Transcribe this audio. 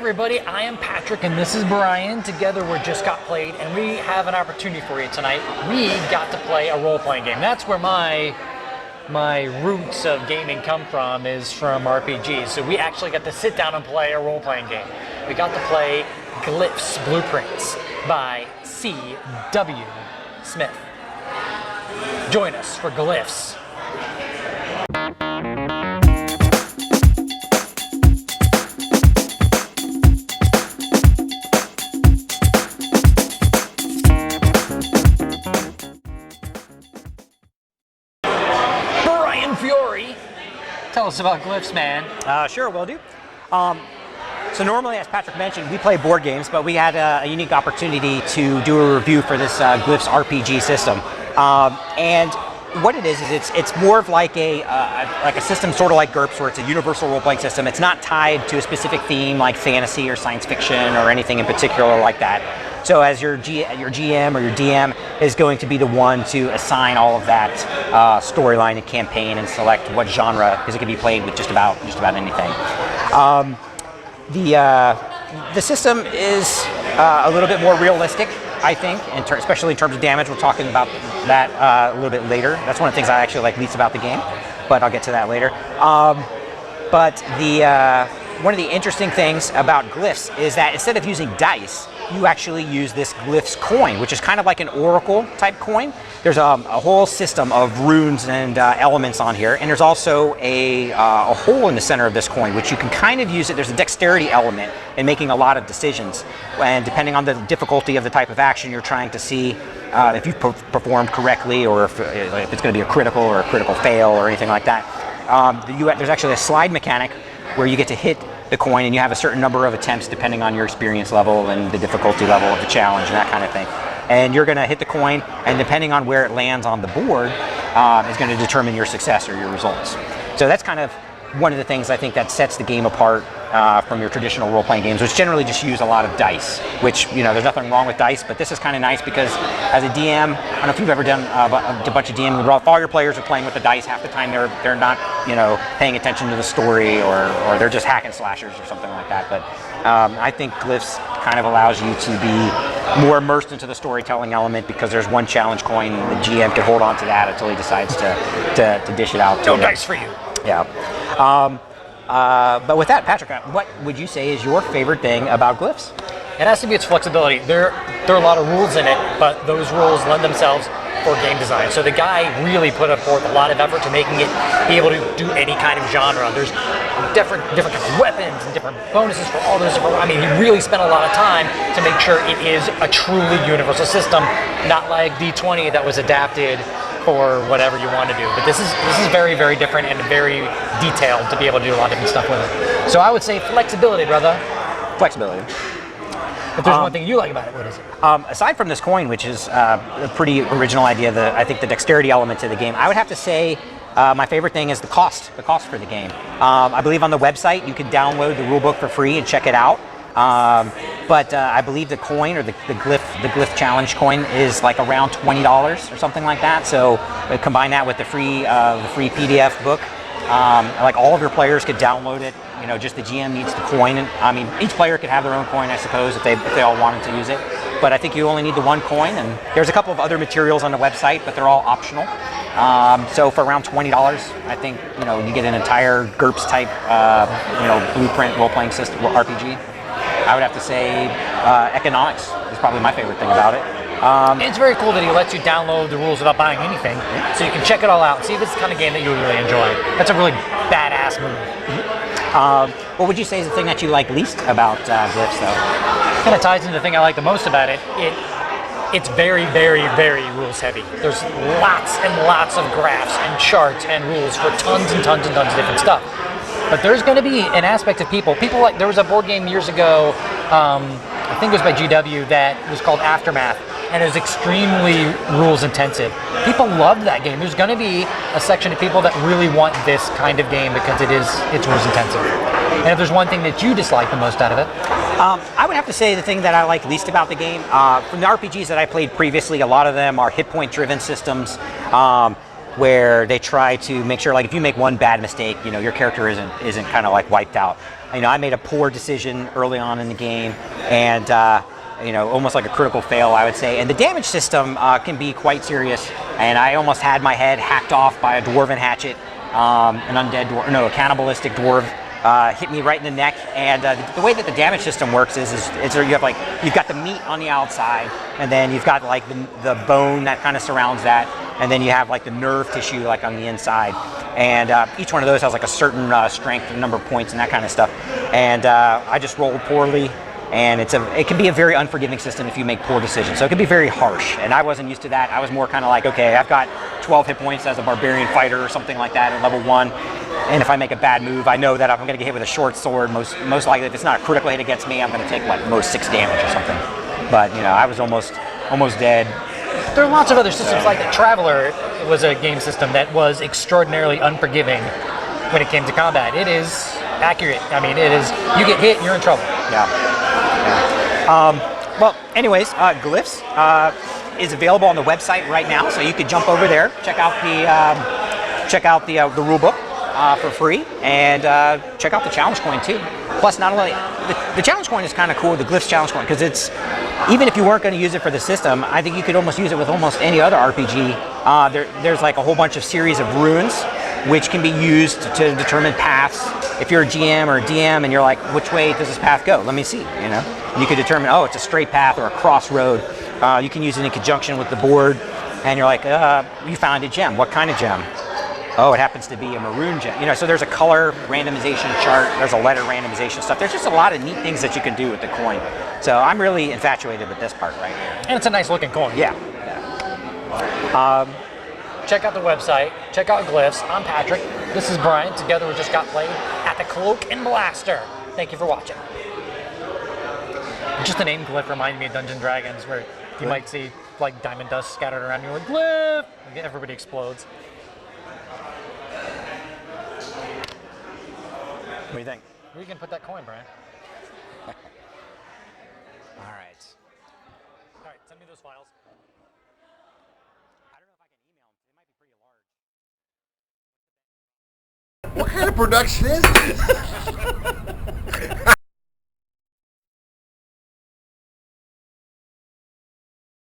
everybody, I am Patrick and this is Brian. Together we're Just Got Played, and we have an opportunity for you tonight. We got to play a role-playing game. That's where my roots of gaming come from, is from RPGs. So we actually got to sit down and play a role-playing game. We got to play Glyphs Blueprints by C.W. Smith. Join us for Glyphs. Brian Fiore, tell us about Glyphs, man. Sure, will do. So normally, as Patrick mentioned, we play board games, but we had a unique opportunity to do a review for this Glyphs RPG system. And what it is it's more of like a system sort of like GURPS, where it's a universal role-playing system. It's not tied to a specific theme like fantasy or science fiction or anything in particular like that. So as your GM or your DM is going to be the one to assign all of that storyline and campaign and select what genre, because it can be played with just about anything. The system is a little bit more realistic, I think, especially in terms of damage. We're talking about that a little bit later. That's one of the things I actually like least about the game, but I'll get to that later. But one of the interesting things about Glyphs is that instead of using dice, you actually use this Glyphs coin, which is kind of like an oracle type coin. There's a whole system of runes and elements on here, and there's also a hole in the center of this coin, which you can kind of use it. There's a dexterity element in making a lot of decisions, and depending on the difficulty of the type of action, you're trying to see if you've performed correctly, or if it's going to be a critical or a critical fail or anything like that. There's actually a slide mechanic where you get to hit the coin, and you have a certain number of attempts depending on your experience level and the difficulty level of the challenge and that kind of thing. And you're going to hit the coin, and depending on where it lands on the board is going to determine your success or your results. So that's kind of one of the things I think that sets the game apart from your traditional role-playing games, which generally just use a lot of dice, which, you know, there's nothing wrong with dice, but this is kind of nice because as a DM, I don't know if you've ever done a bunch of DMing, if all your players are playing with the dice, half the time they're not, you know, paying attention to the story, or they're just hack and slashers or something like that. But I think Glyphs kind of allows you to be more immersed into the storytelling element, because there's one challenge coin, and the GM can hold on to that until he decides to dish it out. No dice for you. Yeah. But with that, Patrick, what would you say is your favorite thing about Glyphs? It has to be its flexibility. There are a lot of rules in it, but those rules lend themselves for game design. So the guy really put forth a lot of effort to making it be able to do any kind of genre. There's different kinds of weapons and different bonuses for all those different. I mean, he really spent a lot of time to make sure it is a truly universal system, not like D20 that was adapted for whatever you want to do. But this is very, very different and very detailed to be able to do a lot of different stuff with it. So I would say flexibility, brother. Flexibility. If there's one thing you like about it, what is it? Aside from this coin, which is a pretty original idea, I think the dexterity element to the game, I would have to say my favorite thing is the cost for the game. I believe on the website you can download the rulebook for free and check it out. But I believe the coin, or the Glyph challenge coin, is like around $20 or something like that. So combine that with the free PDF book. Like all of your players could download it. You know, just the GM needs the coin. And I mean, each player could have their own coin, I suppose, if they all wanted to use it. But I think you only need the one coin, and there's a couple of other materials on the website, but they're all optional. So for around $20, I think, you know, you get an entire GURPS type, blueprint role-playing system, RPG. I would have to say economics is probably my favorite thing about it. It's very cool that he lets you download the rules without buying anything, so you can check it all out and see if it's the kind of game that you would really enjoy. That's a really badass move. What would you say is the thing that you like least about Glyphs, though? It kind of ties into the thing I like the most about it. It's very, very, very rules heavy. There's lots and lots of graphs and charts and rules for tons and tons and tons of different stuff. But there's going to be an aspect of people like, there was a board game years ago, I think it was by GW, that was called Aftermath, and it was extremely rules intensive. People loved that game. There's going to be a section of people that really want this kind of game because it's rules intensive. And if there's one thing that you dislike the most out of it? I would have to say the thing that I like least about the game, from the RPGs that I played previously, a lot of them are hit point driven systems, where they try to make sure, like, if you make one bad mistake, you know, your character isn't kind of like wiped out. I made a poor decision early on in the game, and almost like a critical fail, I would say. And the damage system can be quite serious. And I almost had my head hacked off by a dwarven hatchet, an undead dwarf, no, a cannibalistic dwarf. Hit me right in the neck, and the way that the damage system works is you've got the meat on the outside, and then you've got like the bone that kind of surrounds that, and then you have like the nerve tissue like on the inside, and each one of those has like a certain strength and number of points and that kind of stuff. And I just rolled poorly, and it can be a very unforgiving system if you make poor decisions. So it can be very harsh, and I wasn't used to that. I was more kind of like, okay, I've got 12 hit points as a barbarian fighter or something like that at level 1. And if I make a bad move, I know that I'm going to get hit with a short sword. Most likely, if it's not a critical hit against me, I'm going to take like most 6 damage or something. But I was almost dead. There are lots of other systems like that. Traveler was a game system that was extraordinarily unforgiving when it came to combat. It is accurate. I mean, it is. You get hit, you're in trouble. Yeah. Well, anyways, Glyphs is available on the website right now, so you could jump over there, check out the rule book. For free, and check out the challenge coin too. Plus, not only the challenge coin is kind of cool, the Glyphs challenge coin, because it's, even if you weren't going to use it for the system, I think you could almost use it with almost any other RPG. There's like a whole bunch of series of runes which can be used to determine paths. If you're a GM or a DM and you're like, which way does this path go? Let me see. You could determine, oh, it's a straight path or a crossroad. You can use it in conjunction with the board, and you're like, you found a gem. What kind of gem? Oh, it happens to be a maroon gem. So there's a color randomization chart. There's a letter randomization stuff. There's just a lot of neat things that you can do with the coin. So I'm really infatuated with this part right here. And it's a nice looking coin. Yeah. Check out the website. Check out Glyphs. I'm Patrick. This is Brian. Together we just got played at the Cloak and Blaster. Thank you for watching. Just the name Glyph reminded me of Dungeons & Dragons, where you might see like diamond dust scattered around. You're like, Glyph! And everybody explodes. What do you think? Where are you going to put that coin, Brian? All right. All right, send me those files. I don't know if I can email them. They might be pretty large. What kind of production is this?